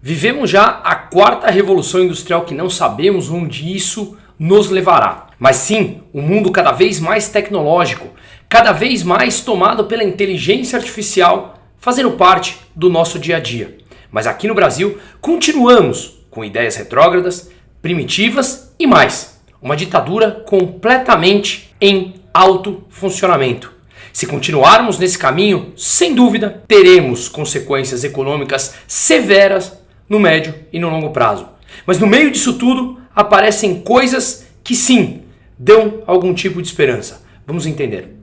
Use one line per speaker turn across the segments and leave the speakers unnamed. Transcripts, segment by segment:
Vivemos já a quarta revolução industrial que não sabemos onde isso nos levará. Mas sim, um mundo cada vez mais tecnológico, cada vez mais tomado pela inteligência artificial, fazendo parte do nosso dia a dia. Mas aqui no Brasil, continuamos com ideias retrógradas, primitivas e mais. Uma ditadura completamente em alto funcionamento. Se continuarmos nesse caminho, sem dúvida, teremos consequências econômicas severas no médio e no longo prazo. Mas no meio disso tudo, aparecem coisas que sim, dão algum tipo de esperança. Vamos entender.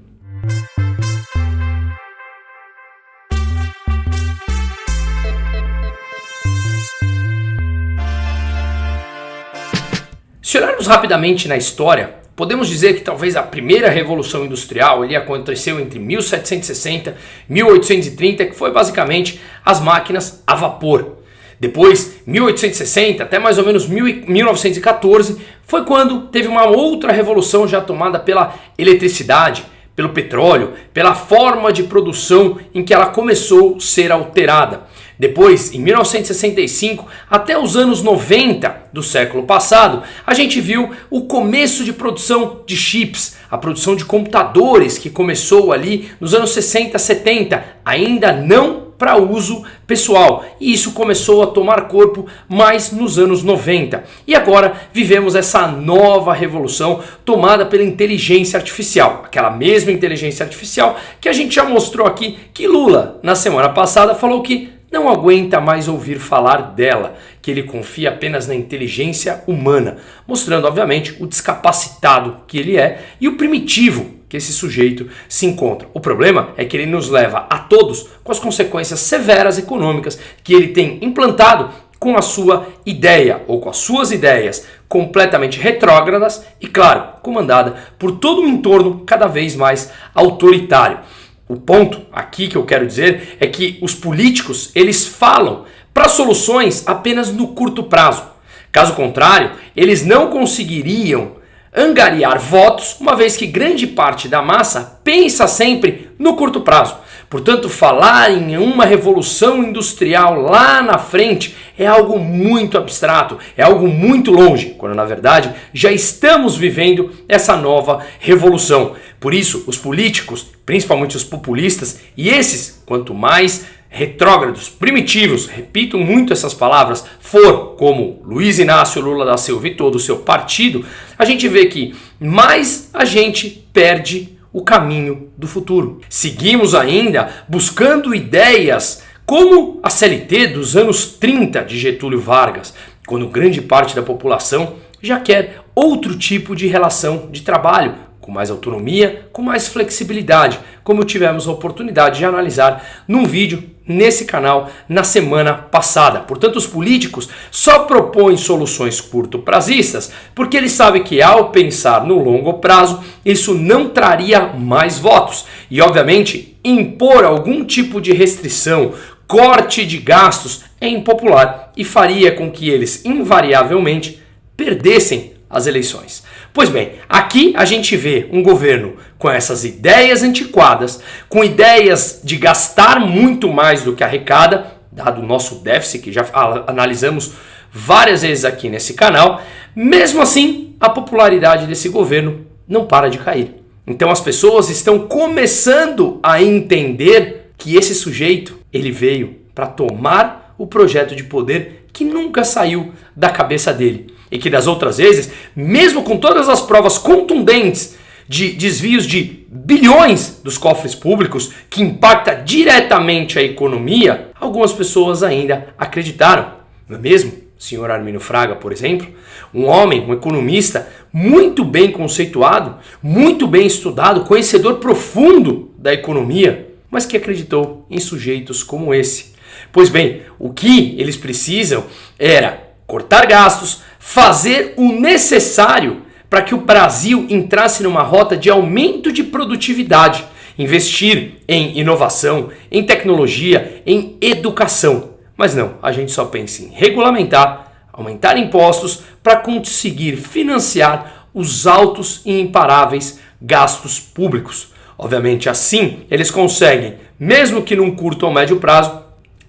Se olharmos rapidamente na história, podemos dizer que talvez a primeira revolução industrial aconteceu entre 1760 e 1830, que foi basicamente as máquinas a vapor. Depois, 1860 até mais ou menos 1914, foi quando teve uma outra revolução já tomada pela eletricidade, pelo petróleo, pela forma de produção em que ela começou a ser alterada. Depois, em 1965 até os anos 90 do século passado, a gente viu o começo de produção de chips, a produção de computadores que começou ali nos anos 60, 70, ainda não para uso pessoal. E isso começou a tomar corpo mais nos anos 90. E agora vivemos essa nova revolução tomada pela inteligência artificial. Aquela mesma inteligência artificial que a gente já mostrou aqui que Lula, na semana passada, falou que não aguenta mais ouvir falar dela, que ele confia apenas na inteligência humana, mostrando, obviamente, o descapacitado que ele é e o primitivo que esse sujeito se encontra. O problema é que ele nos leva a todos com as consequências severas econômicas que ele tem implantado com a sua ideia ou com as suas ideias completamente retrógradas e, claro, comandada por todo um entorno cada vez mais autoritário. O ponto aqui que eu quero dizer é que os políticos, eles falam para soluções apenas no curto prazo. Caso contrário, eles não conseguiriam angariar votos, uma vez que grande parte da massa pensa sempre no curto prazo. Portanto, falar em uma revolução industrial lá na frente é algo muito abstrato, é algo muito longe, quando na verdade já estamos vivendo essa nova revolução. Por isso, os políticos, principalmente os populistas, e esses, quanto mais retrógrados, primitivos, repito muito essas palavras, for como Luiz Inácio Lula da Silva e todo o seu partido, a gente vê que mais a gente perde o caminho do futuro. Seguimos ainda buscando ideias como a CLT dos anos 30 de Getúlio Vargas, quando grande parte da população já quer outro tipo de relação de trabalho, com mais autonomia, com mais flexibilidade, como tivemos a oportunidade de analisar num vídeo nesse canal na semana passada. Portanto, os políticos só propõem soluções curto-prazistas porque eles sabem que ao pensar no longo prazo, isso não traria mais votos. E, obviamente, impor algum tipo de restrição, corte de gastos é impopular e faria com que eles, invariavelmente, perdessem as eleições. Pois bem, aqui a gente vê um governo com essas ideias antiquadas, com ideias de gastar muito mais do que arrecada, dado o nosso déficit, que já analisamos várias vezes aqui nesse canal. Mesmo assim, a popularidade desse governo não para de cair. Então as pessoas estão começando a entender que esse sujeito, ele veio para tomar o projeto de poder que nunca saiu da cabeça dele. E que das outras vezes, mesmo com todas as provas contundentes de desvios de bilhões dos cofres públicos, que impacta diretamente a economia, algumas pessoas ainda acreditaram. Não é mesmo? O senhor Armínio Fraga, por exemplo, um homem, um economista muito bem conceituado, muito bem estudado, conhecedor profundo da economia, mas que acreditou em sujeitos como esse. Pois bem, o que eles precisam era cortar gastos, fazer o necessário para que o Brasil entrasse numa rota de aumento de produtividade, investir em inovação, em tecnologia, em educação. Mas não, a gente só pensa em regulamentar, aumentar impostos para conseguir financiar os altos e imparáveis gastos públicos. Obviamente assim eles conseguem, mesmo que num curto ou médio prazo,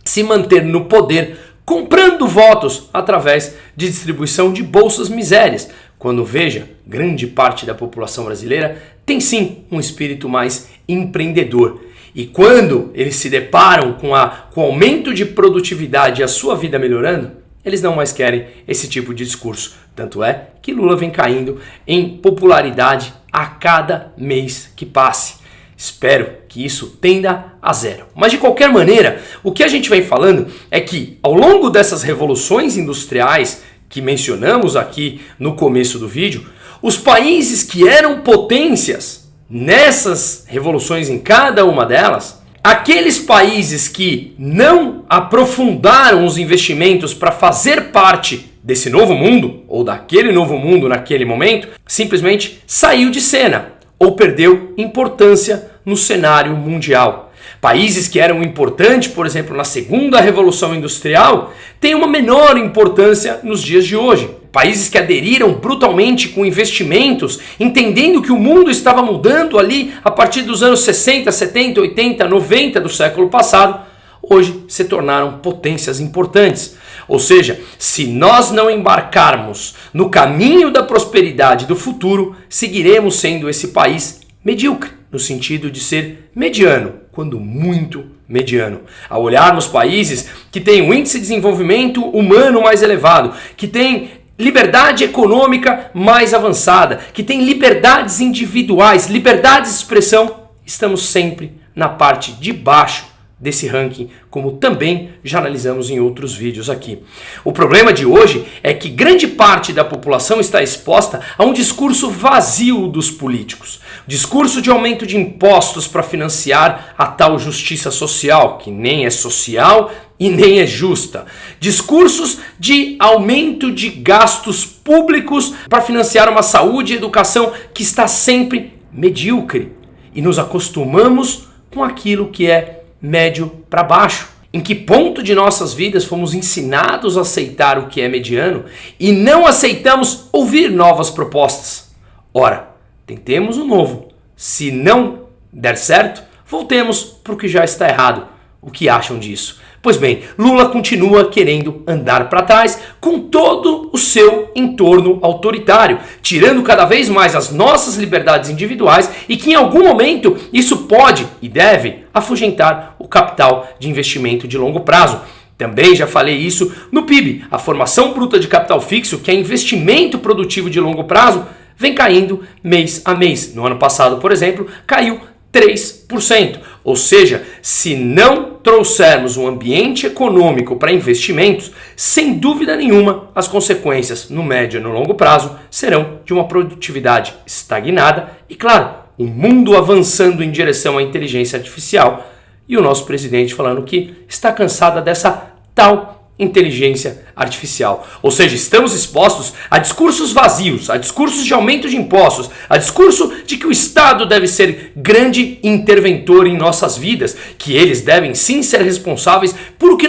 se manter no poder comprando votos através de distribuição de bolsas misérias, quando, veja, grande parte da população brasileira tem sim um espírito mais empreendedor. E quando eles se deparam com o aumento de produtividade e a sua vida melhorando, eles não mais querem esse tipo de discurso. Tanto é que Lula vem caindo em popularidade a cada mês que passe. Espero que isso tenda a zero. Mas de qualquer maneira, o que a gente vem falando é que ao longo dessas revoluções industriais que mencionamos aqui no começo do vídeo, os países que eram potências nessas revoluções, em cada uma delas, aqueles países que não aprofundaram os investimentos para fazer parte desse novo mundo, ou daquele novo mundo naquele momento, simplesmente saiu de cena ou perdeu importância no cenário mundial. Países que eram importantes, por exemplo, na segunda revolução industrial, têm uma menor importância nos dias de hoje. Países que aderiram brutalmente com investimentos, entendendo que o mundo estava mudando ali a partir dos anos 60, 70, 80, 90 do século passado, hoje se tornaram potências importantes. Ou seja, se nós não embarcarmos no caminho da prosperidade do futuro, seguiremos sendo esse país medíocre, no sentido de ser mediano, quando muito mediano. Ao olharmos países que têm um índice de desenvolvimento humano mais elevado, que têm liberdade econômica mais avançada, que têm liberdades individuais, liberdades de expressão, estamos sempre na parte de baixo desse ranking, como também já analisamos em outros vídeos aqui. O problema de hoje é que grande parte da população está exposta a um discurso vazio dos políticos. Discurso de aumento de impostos para financiar a tal justiça social, que nem é social e nem é justa. Discursos de aumento de gastos públicos para financiar uma saúde e educação que está sempre medíocre. E nos acostumamos com aquilo que é médio para baixo. Em que ponto de nossas vidas fomos ensinados a aceitar o que é mediano e não aceitamos ouvir novas propostas? Ora, tentemos o novo. Se não der certo, voltemos para o que já está errado. O que acham disso? Pois bem, Lula continua querendo andar para trás com todo o seu entorno autoritário, tirando cada vez mais as nossas liberdades individuais e que em algum momento isso pode e deve afugentar o capital de investimento de longo prazo. Também já falei isso no PIB. A formação bruta de capital fixo, que é investimento produtivo de longo prazo, vem caindo mês a mês. No ano passado, por exemplo, caiu 3%. Ou seja, se não trouxermos um ambiente econômico para investimentos, sem dúvida nenhuma, as consequências no médio e no longo prazo serão de uma produtividade estagnada e, claro, o mundo avançando em direção à inteligência artificial e o nosso presidente falando que está cansado dessa tal inteligência artificial. Ou seja, estamos expostos a discursos vazios, a discursos de aumento de impostos, a discurso de que o Estado deve ser grande interventor em nossas vidas, que eles devem sim ser responsáveis pelo que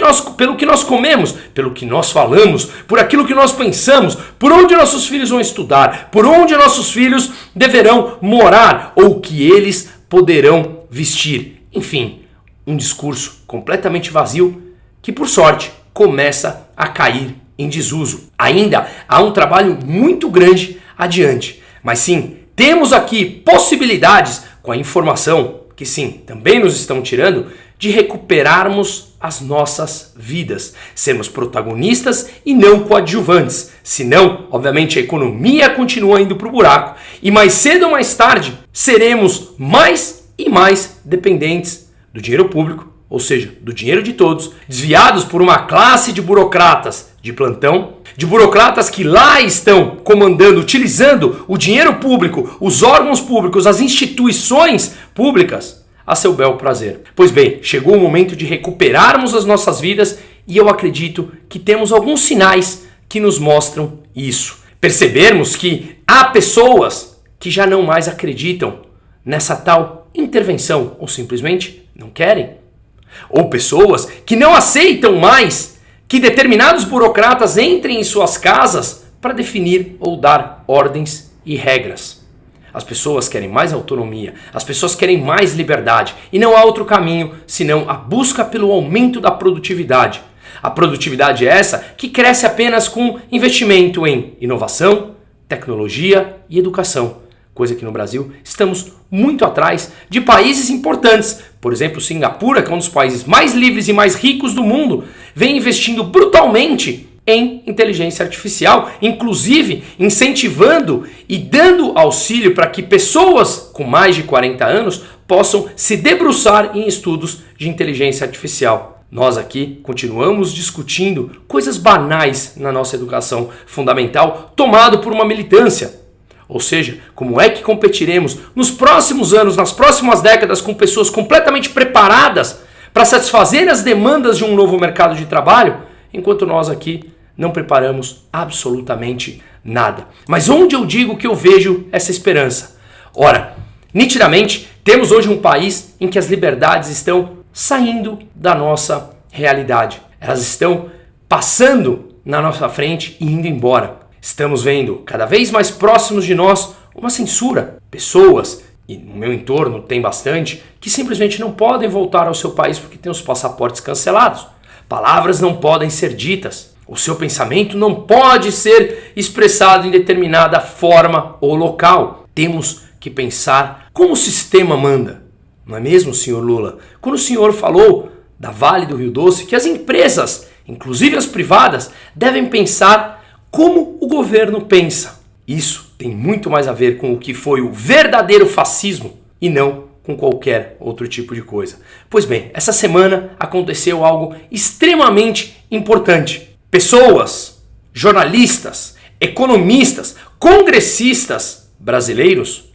nós comemos, pelo que nós falamos, por aquilo que nós pensamos, por onde nossos filhos vão estudar, por onde nossos filhos deverão morar ou que eles poderão vestir. Enfim, um discurso completamente vazio que, por sorte, começa a cair em desuso. Ainda há um trabalho muito grande adiante, mas sim, temos aqui possibilidades com a informação, que sim, também nos estão tirando, de recuperarmos as nossas vidas, sermos protagonistas e não coadjuvantes. Senão, obviamente, a economia continua indo para o buraco e mais cedo ou mais tarde seremos mais e mais dependentes do dinheiro público, ou seja, do dinheiro de todos, desviados por uma classe de burocratas de plantão, de burocratas que lá estão comandando, utilizando o dinheiro público, os órgãos públicos, as instituições públicas a seu bel prazer. Pois bem, chegou o momento de recuperarmos as nossas vidas e eu acredito que temos alguns sinais que nos mostram isso. Percebermos que há pessoas que já não mais acreditam nessa tal intervenção ou simplesmente não querem. Ou pessoas que não aceitam mais que determinados burocratas entrem em suas casas para definir ou dar ordens e regras. As pessoas querem mais autonomia, as pessoas querem mais liberdade e não há outro caminho senão a busca pelo aumento da produtividade. A produtividade é essa que cresce apenas com investimento em inovação, tecnologia e educação, coisa que no Brasil estamos muito atrás de países importantes. Por exemplo, Singapura, que é um dos países mais livres e mais ricos do mundo, vem investindo brutalmente em inteligência artificial, inclusive incentivando e dando auxílio para que pessoas com mais de 40 anos possam se debruçar em estudos de inteligência artificial. Nós aqui continuamos discutindo coisas banais na nossa educação fundamental, tomado por uma militância. Ou seja, como é que competiremos nos próximos anos, nas próximas décadas, com pessoas completamente preparadas para satisfazer as demandas de um novo mercado de trabalho, enquanto nós aqui não preparamos absolutamente nada. Mas onde eu digo que eu vejo essa esperança? Ora, nitidamente, temos hoje um país em que as liberdades estão saindo da nossa realidade. Elas estão passando na nossa frente e indo embora. Estamos vendo cada vez mais próximos de nós uma censura. Pessoas, e no meu entorno tem bastante, que simplesmente não podem voltar ao seu país porque têm os passaportes cancelados. Palavras não podem ser ditas. O seu pensamento não pode ser expressado em determinada forma ou local. Temos que pensar como o sistema manda. Não é mesmo, senhor Lula? Quando o senhor falou da Vale do Rio Doce, que as empresas, inclusive as privadas, devem pensar como o governo pensa. Isso tem muito mais a ver com o que foi o verdadeiro fascismo e não com qualquer outro tipo de coisa. Pois bem, essa semana aconteceu algo extremamente importante. Pessoas, jornalistas, economistas, congressistas brasileiros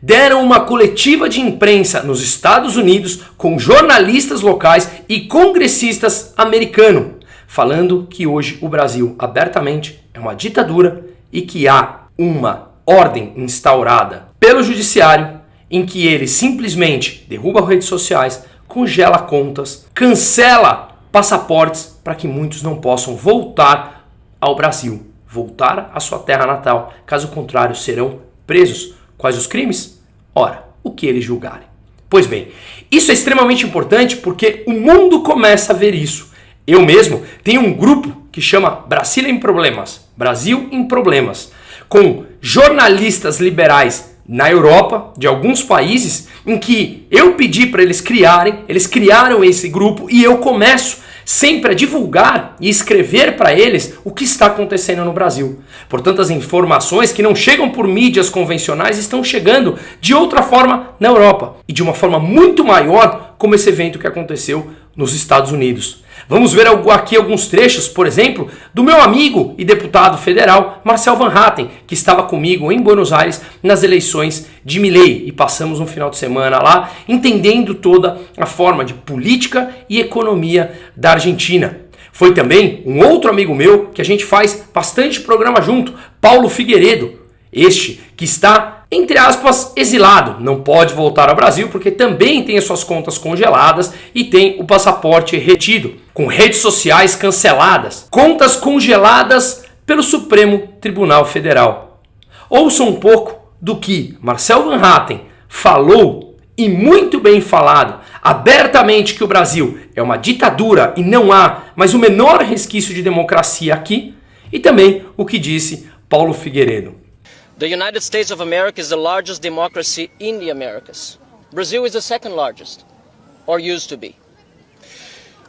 deram uma coletiva de imprensa nos Estados Unidos com jornalistas locais e congressistas americanos, falando que hoje o Brasil abertamente é uma ditadura e que há uma ordem instaurada pelo judiciário em que ele simplesmente derruba redes sociais, congela contas, cancela passaportes para que muitos não possam voltar ao Brasil, voltar à sua terra natal. Caso contrário, serão presos. Quais os crimes? Ora, o que eles julgarem. Pois bem, isso é extremamente importante porque o mundo começa a ver isso. Eu mesmo tenho um grupo que chama Brasil em Problemas, Brasil em Problemas, com jornalistas liberais na Europa, de alguns países, em que eu pedi para eles criaram esse grupo e eu começo sempre a divulgar e escrever para eles o que está acontecendo no Brasil. Portanto, as informações que não chegam por mídias convencionais estão chegando de outra forma na Europa e de uma forma muito maior, como esse evento que aconteceu nos Estados Unidos. Vamos ver aqui alguns trechos, por exemplo, do meu amigo e deputado federal Marcel Van Hatten, que estava comigo em Buenos Aires nas eleições de Milei e passamos um final de semana lá entendendo toda a forma de política e economia da Argentina. Foi também um outro amigo meu que a gente faz bastante programa junto, Paulo Figueiredo, este que está, entre aspas, exilado, não pode voltar ao Brasil porque também tem as suas contas congeladas e tem o passaporte retido, com redes sociais canceladas, contas congeladas pelo Supremo Tribunal Federal. Ouça um pouco do que Marcel Van Hatten falou, e muito bem falado, abertamente, que o Brasil é uma ditadura e não há mais o menor resquício de democracia aqui, e também o que disse Paulo Figueiredo.
The United States of America is the largest democracy in the Americas. Brazil is the second largest, or used to be.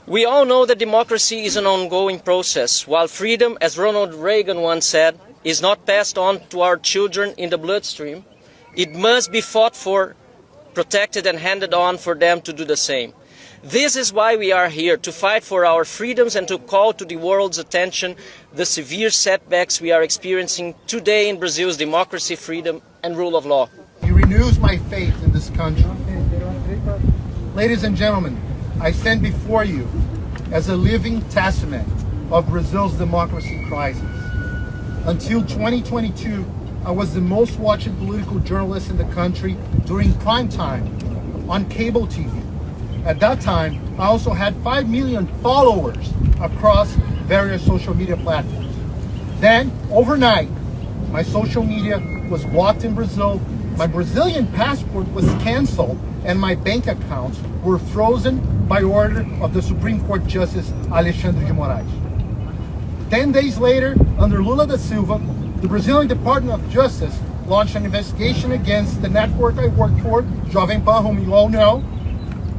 We all know that democracy is an ongoing process, while freedom, as Ronald Reagan once said, is not passed on to our children in the bloodstream. It must be fought for, protected and handed on for them to do the same. This is why we are here, to fight for our freedoms and to call to the world's attention the severe setbacks we are experiencing today in Brazil's democracy, freedom and rule of law.
He renews my faith in this country. Ladies and gentlemen, I stand before you as a living testament of Brazil's democracy crisis. Until 2022, I was the most watched political journalist in the country during prime time on cable TV. At that time, I also had 5 million followers across various social media platforms. Then, overnight, my social media was blocked in Brazil My Brazilian passport was canceled and my bank accounts were frozen by order of the Supreme Court Justice Alexandre de Moraes. 10 days later, under Lula da Silva, the Brazilian Department of Justice launched an investigation against the network I worked for, Jovem Pan, whom you all know,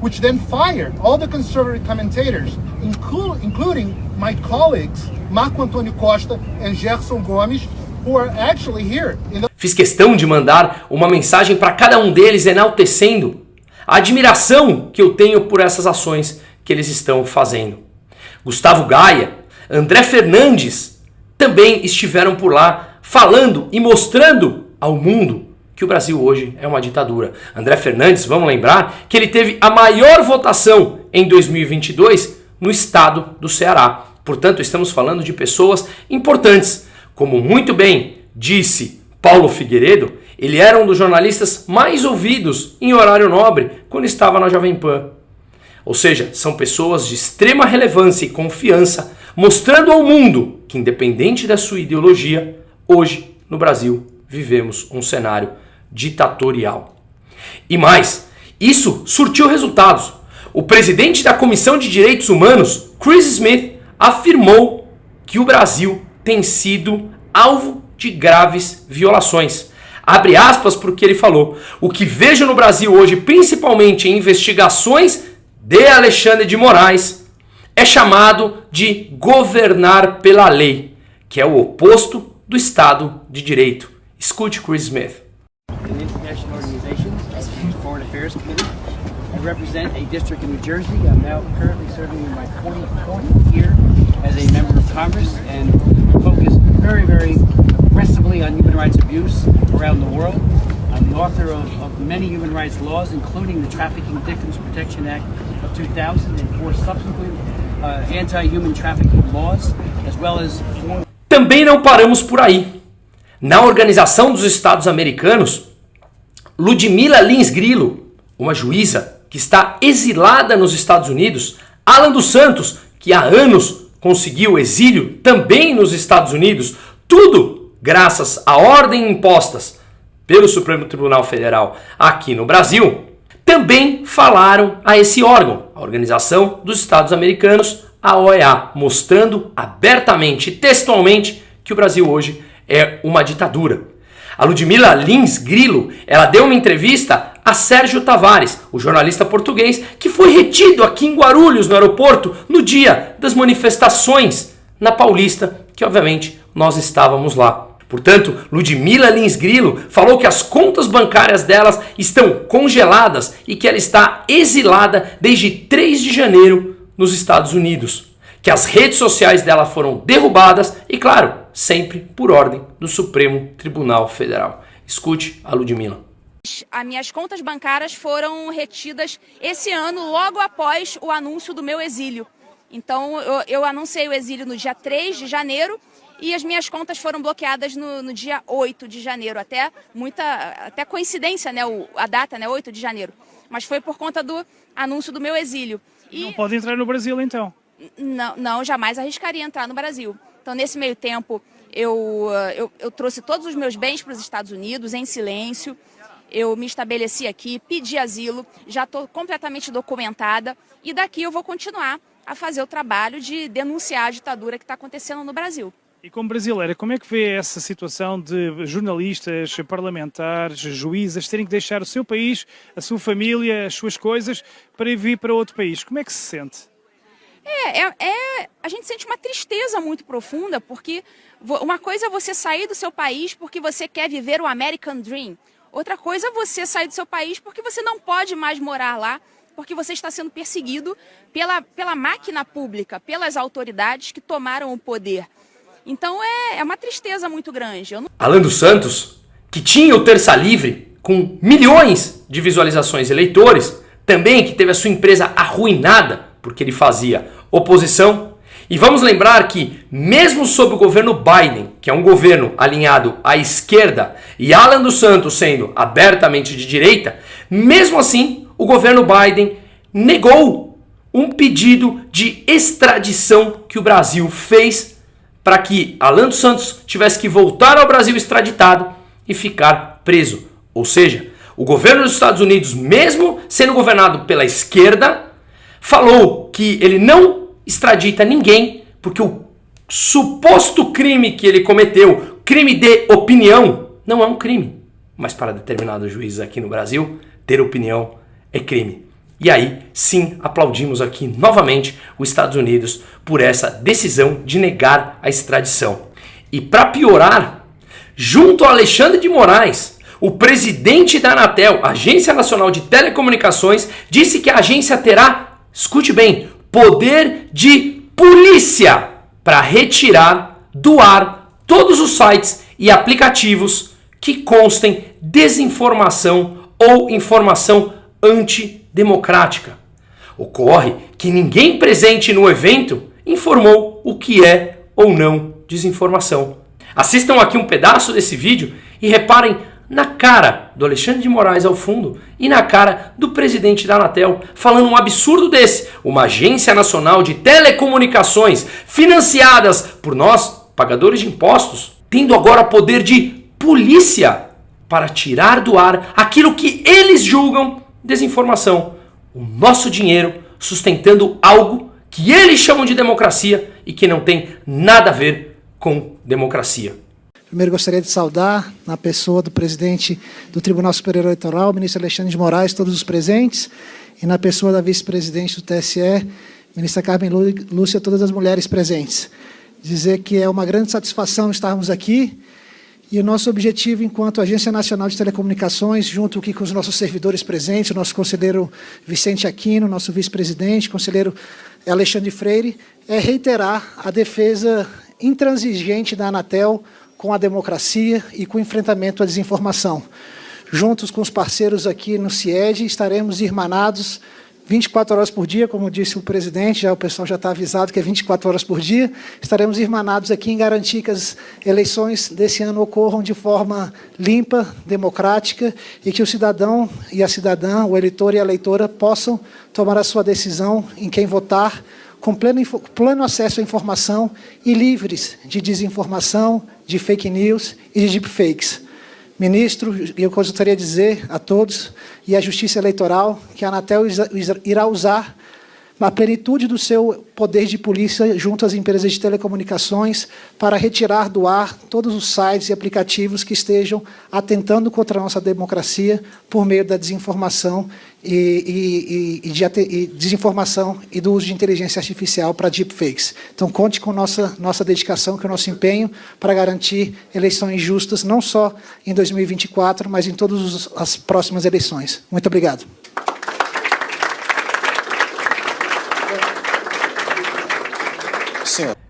which then fired all the conservative commentators, including my colleagues Marco Antônio Costa and Gerson Gomes, who are actually here.
Fiz questão de mandar uma mensagem para cada um deles enaltecendo a admiração que eu tenho por essas ações que eles estão fazendo. Gustavo Gaia, André Fernandes também estiveram por lá falando e mostrando ao mundo que o Brasil hoje é uma ditadura. André Fernandes, vamos lembrar que ele teve a maior votação em 2022 no estado do Ceará. Portanto, estamos falando de pessoas importantes. Como muito bem disse Paulo Figueiredo, ele era um dos jornalistas mais ouvidos em horário nobre quando estava na Jovem Pan. Ou seja, são pessoas de extrema relevância e confiança, mostrando ao mundo que, independente da sua ideologia, hoje, no Brasil, vivemos um cenário ditatorial. E mais, isso surtiu resultados. O presidente da Comissão de Direitos Humanos, Chris Smith, afirmou que o Brasil tem sido alvo de graves violações. Abre aspas para o que ele falou. O que vejo no Brasil hoje, principalmente em investigações de Alexandre de Moraes, é chamado de governar pela lei, que é o oposto do Estado de Direito. Escute Chris Smith.
An international organization, the Foreign Affairs Committee. I represent a district in New Jersey. I'm now currently serving in my 44th year as a member of Congress and focus very, very aggressively on human rights abuse around the world. I'm the author of many human rights laws, including the Trafficking Victims Protection Act of 2000 and 4 subsequent anti-human trafficking laws, as well as...
Também não paramos por aí. Na Organização dos Estados Americanos, Ludmila Lins Grillo, uma juíza que está exilada nos Estados Unidos, Alan dos Santos, que há anos conseguiu exílio também nos Estados Unidos, tudo graças à ordem impostas pelo Supremo Tribunal Federal aqui no Brasil, também falaram a esse órgão, a Organização dos Estados Americanos, a OEA, mostrando abertamente e textualmente que o Brasil hoje é uma ditadura. A Ludmila Lins Grillo, ela deu uma entrevista a Sérgio Tavares, o jornalista português que foi retido aqui em Guarulhos, no aeroporto, no dia das manifestações na Paulista, que obviamente nós estávamos lá. Portanto, Ludmila Lins Grillo falou que as contas bancárias delas estão congeladas e que ela está exilada desde 3 de janeiro nos Estados Unidos. Que as redes sociais dela foram derrubadas e, claro, sempre por ordem do Supremo Tribunal Federal. Escute a Ludmila.
As minhas contas bancárias foram retidas esse ano, logo após o anúncio do meu exílio. Então, eu anunciei o exílio no dia 3 de janeiro e as minhas contas foram bloqueadas no dia 8 de janeiro. Até coincidência, né, a data, né, 8 de janeiro. Mas foi por conta do anúncio do meu exílio.
E não pode entrar no Brasil, então?
Não, jamais arriscaria entrar no Brasil. Então, nesse meio tempo, eu trouxe todos os meus bens para os Estados Unidos em silêncio. Eu me estabeleci aqui, pedi asilo, já estou completamente documentada e daqui eu vou continuar a fazer o trabalho de denunciar a ditadura que está acontecendo no Brasil.
E como brasileira, como é que vê essa situação de jornalistas, parlamentares, juízes terem que deixar o seu país, a sua família, as suas coisas para vir para outro país? Como é que se sente? A gente sente uma tristeza muito profunda, porque uma coisa é você sair do seu país porque você quer viver o American Dream. Outra coisa é você sair do seu país porque você não pode mais morar lá, porque você está sendo perseguido pela máquina pública, pelas autoridades que tomaram o poder. Então é uma tristeza muito grande.
Alan dos Santos, que tinha o Terça Livre com milhões de visualizações eleitores, também que teve a sua empresa arruinada porque ele fazia oposição. E vamos lembrar que, mesmo sob o governo Biden, que é um governo alinhado à esquerda, e Alan dos Santos sendo abertamente de direita, mesmo assim, o governo Biden negou um pedido de extradição que o Brasil fez para que Alan dos Santos tivesse que voltar ao Brasil extraditado e ficar preso. Ou seja, o governo dos Estados Unidos, mesmo sendo governado pela esquerda, falou que ele não extradita ninguém porque o suposto crime que ele cometeu, crime de opinião, não é um crime. Mas para determinados juízes aqui no Brasil, ter opinião é crime. E aí, sim, aplaudimos aqui novamente os Estados Unidos por essa decisão de negar a extradição. E para piorar, junto a Alexandre de Moraes, o presidente da Anatel, Agência Nacional de Telecomunicações, disse que a agência terá, escute bem, poder de polícia para retirar do ar todos os sites e aplicativos que constem desinformação ou informação antidemocrática. Ocorre que ninguém presente no evento informou o que é ou não desinformação. Assistam aqui um pedaço desse vídeo e reparem na cara do Alexandre de Moraes ao fundo e na cara do presidente da Anatel, falando um absurdo desse. Uma agência nacional de telecomunicações, financiadas por nós, pagadores de impostos, tendo agora poder de polícia para tirar do ar aquilo que eles julgam desinformação. O nosso dinheiro sustentando algo que eles chamam de democracia e que não tem nada a ver com democracia.
Primeiro gostaria de saudar, na pessoa do presidente do Tribunal Superior Eleitoral, o ministro Alexandre de Moraes, todos os presentes, e na pessoa da vice-presidente do TSE, ministra Carmen Lúcia, todas as mulheres presentes. Dizer que é uma grande satisfação estarmos aqui, e o nosso objetivo, enquanto Agência Nacional de Telecomunicações, junto aqui com os nossos servidores presentes, o nosso conselheiro Vicente Aquino, nosso vice-presidente, conselheiro Alexandre Freire, é reiterar a defesa intransigente da Anatel com a democracia e com o enfrentamento à desinformação. Juntos com os parceiros aqui no CIED, estaremos irmanados 24 horas por dia, como disse o presidente, o pessoal já está avisado que é 24 horas por dia, estaremos irmanados aqui em garantir que as eleições desse ano ocorram de forma limpa, democrática, e que o cidadão e a cidadã, o eleitor e a eleitora, possam tomar a sua decisão em quem votar, com pleno acesso à informação e livres de desinformação, de fake news e de deepfakes. Ministro, eu gostaria de dizer a todos e à Justiça Eleitoral que a Anatel irá usar na plenitude do seu poder de polícia junto às empresas de telecomunicações para retirar do ar todos os sites e aplicativos que estejam atentando contra a nossa democracia por meio da desinformação desinformação e do uso de inteligência artificial para deepfakes. Então, conte com nossa dedicação, com o nosso empenho para garantir eleições justas, não só em 2024, mas em todas as próximas eleições. Muito obrigado.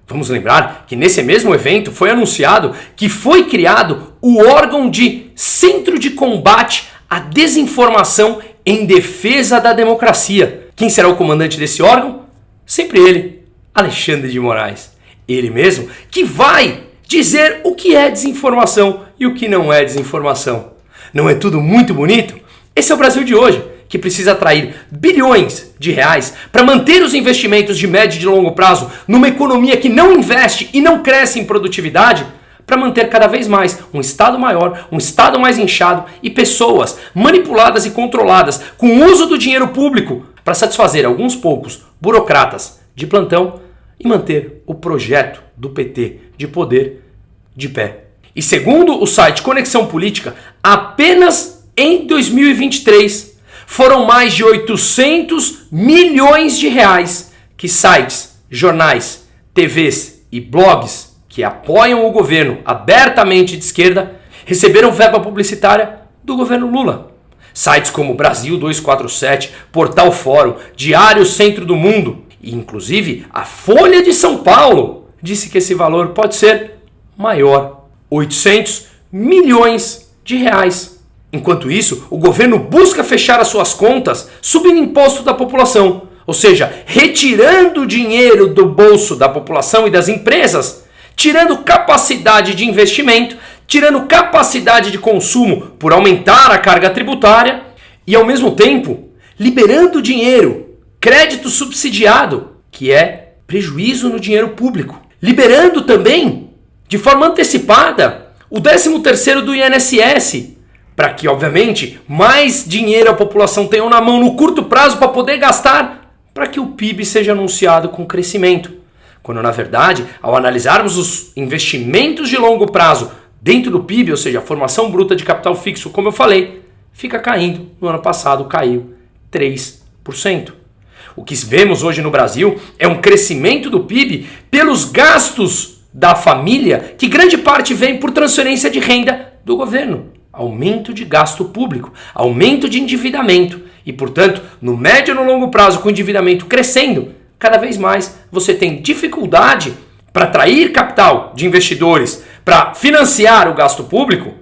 Vamos lembrar que nesse mesmo evento foi anunciado que foi criado o órgão de Centro de Combate à Desinformação em Defesa da Democracia. Quem será o comandante desse órgão? Sempre ele, Alexandre de Moraes. Ele mesmo que vai dizer o que é desinformação e o que não é desinformação. Não é tudo muito bonito? Esse é o Brasil de hoje, que precisa atrair bilhões de reais para manter os investimentos de médio e de longo prazo numa economia que não investe e não cresce em produtividade, para manter cada vez mais um Estado maior, um Estado mais inchado e pessoas manipuladas e controladas com o uso do dinheiro público para satisfazer alguns poucos burocratas de plantão e manter o projeto do PT de poder de pé. E segundo o site Conexão Política, apenas em 2023 foram mais de 800 milhões de reais que sites, jornais, TVs e blogs que apoiam o governo abertamente de esquerda receberam verba publicitária do governo Lula. Sites como Brasil 247, Portal Fórum, Diário Centro do Mundo e inclusive a Folha de São Paulo disse que esse valor pode ser maior, 800 milhões de reais. Enquanto isso, o governo busca fechar as suas contas subindo imposto da população, ou seja, retirando dinheiro do bolso da população e das empresas, tirando capacidade de investimento, tirando capacidade de consumo por aumentar a carga tributária e, ao mesmo tempo, liberando dinheiro, crédito subsidiado, que é prejuízo no dinheiro público. Liberando também, de forma antecipada, o 13º do INSS, para que, obviamente, mais dinheiro a população tenha na mão no curto prazo para poder gastar, para que o PIB seja anunciado com crescimento. Quando, na verdade, ao analisarmos os investimentos de longo prazo dentro do PIB, ou seja, a formação bruta de capital fixo, como eu falei, fica caindo. No ano passado caiu 3%. O que vemos hoje no Brasil é um crescimento do PIB pelos gastos da família, que grande parte vem por transferência de renda do governo. Aumento de gasto público, aumento de endividamento. E, portanto, no médio e no longo prazo, com o endividamento crescendo, cada vez mais você tem dificuldade para atrair capital de investidores, para financiar o gasto público,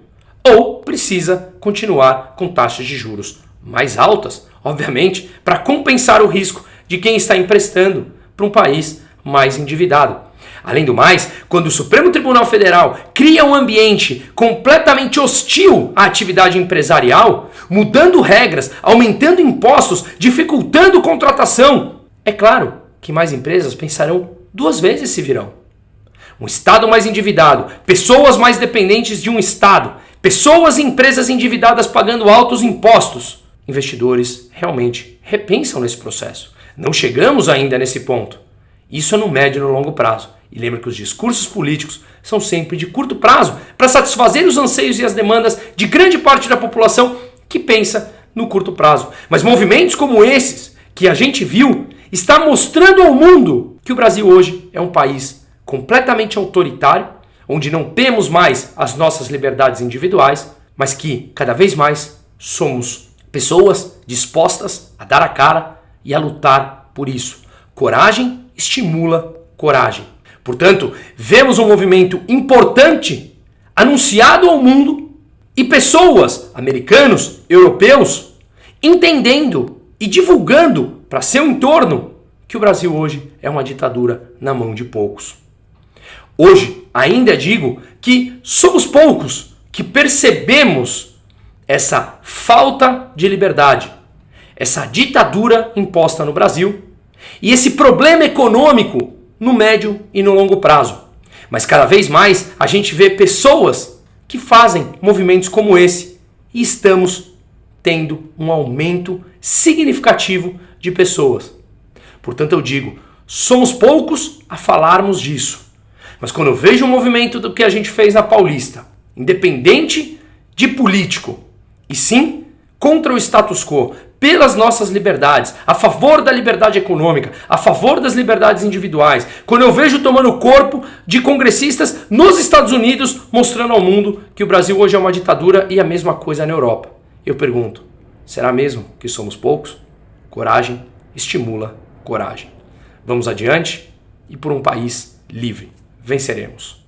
ou precisa continuar com taxas de juros mais altas, obviamente, para compensar o risco de quem está emprestando para um país mais endividado. Além do mais, quando o Supremo Tribunal Federal cria um ambiente completamente hostil à atividade empresarial, mudando regras, aumentando impostos, dificultando contratação, é claro que mais empresas pensarão 2 vezes se virão. Um Estado mais endividado, pessoas mais dependentes de um Estado, pessoas e empresas endividadas pagando altos impostos. Investidores realmente repensam nesse processo. Não chegamos ainda nesse ponto. Isso é no médio e no longo prazo. E lembra que os discursos políticos são sempre de curto prazo, para satisfazer os anseios e as demandas de grande parte da população que pensa no curto prazo. Mas movimentos como esses, que a gente viu, está mostrando ao mundo que o Brasil hoje é um país completamente autoritário, onde não temos mais as nossas liberdades individuais, mas que cada vez mais somos pessoas dispostas a dar a cara e a lutar por isso. Coragem estimula coragem. Portanto, vemos um movimento importante anunciado ao mundo e pessoas, americanos, europeus, entendendo e divulgando para seu entorno que o Brasil hoje é uma ditadura na mão de poucos. Hoje, ainda digo que somos poucos que percebemos essa falta de liberdade, essa ditadura imposta no Brasil e esse problema econômico no médio e no longo prazo. Mas cada vez mais a gente vê pessoas que fazem movimentos como esse e estamos tendo um aumento significativo de pessoas. Portanto, eu digo, somos poucos a falarmos disso. Mas quando eu vejo um movimento do que a gente fez na Paulista, independente de político, e sim contra o status quo, pelas nossas liberdades, a favor da liberdade econômica, a favor das liberdades individuais, quando eu vejo tomando corpo de congressistas nos Estados Unidos, mostrando ao mundo que o Brasil hoje é uma ditadura e a mesma coisa na Europa, eu pergunto, será mesmo que somos poucos? Coragem estimula coragem. Vamos adiante e por um país livre. Venceremos.